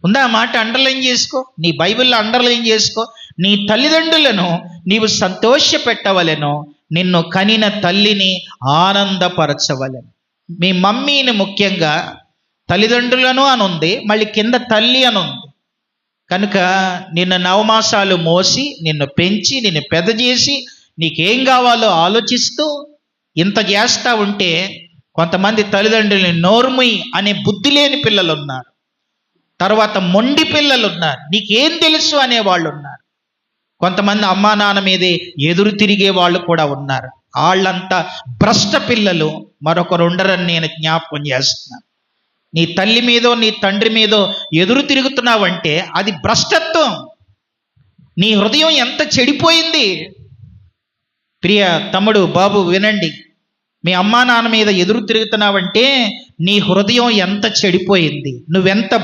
ఉందా ఆ మాట? అండర్లైన్ చేసుకో, నీ బైబిల్లో అండర్లైన్ చేసుకో. నీ తల్లిదండ్రులను నీవు సంతోషపెట్టవలెను, నిన్ను కనిన తల్లిని ఆనందపరచవలెను. మీ మమ్మీని ముఖ్యంగా తల్లిదండ్రులను అనుంది, మళ్ళీ కింద తల్లి అనుంది. కనుక నిన్ను నవమాసాలు మోసి, నిన్ను పెంచి, నిన్ను పెద్ద చేసి, నీకేం కావాలో ఆలోచిస్తూ ఇంత చేస్తా ఉంటే కొంతమంది తల్లిదండ్రులని నోర్ముయ్ అనే బుద్ధి లేని పిల్లలు ఉన్నారు. తర్వాత మొండి పిల్లలు ఉన్నారు, నీకేం తెలుసు అనే వాళ్ళు ఉన్నారు. కొంతమంది అమ్మా నాన్న మీదే ఎదురు తిరిగే వాళ్ళు కూడా ఉన్నారు. వాళ్ళంతా భ్రష్ట పిల్లలు మరొకరు ఉండరని నేను జ్ఞాపకం చేస్తున్నాను. నీ తల్లి మీదో నీ తండ్రి మీదో ఎదురు తిరుగుతున్నావంటే అది భ్రష్టత్వం. నీ హృదయం ఎంత చెడిపోయింది. ప్రియ తమ్ముడు, బాబు వినండి, మీ అమ్మా నాన్న మీద ఎదురు తిరుగుతున్నావంటే నీ హృదయం ఎంత చెడిపోయింది, నువ్వెంత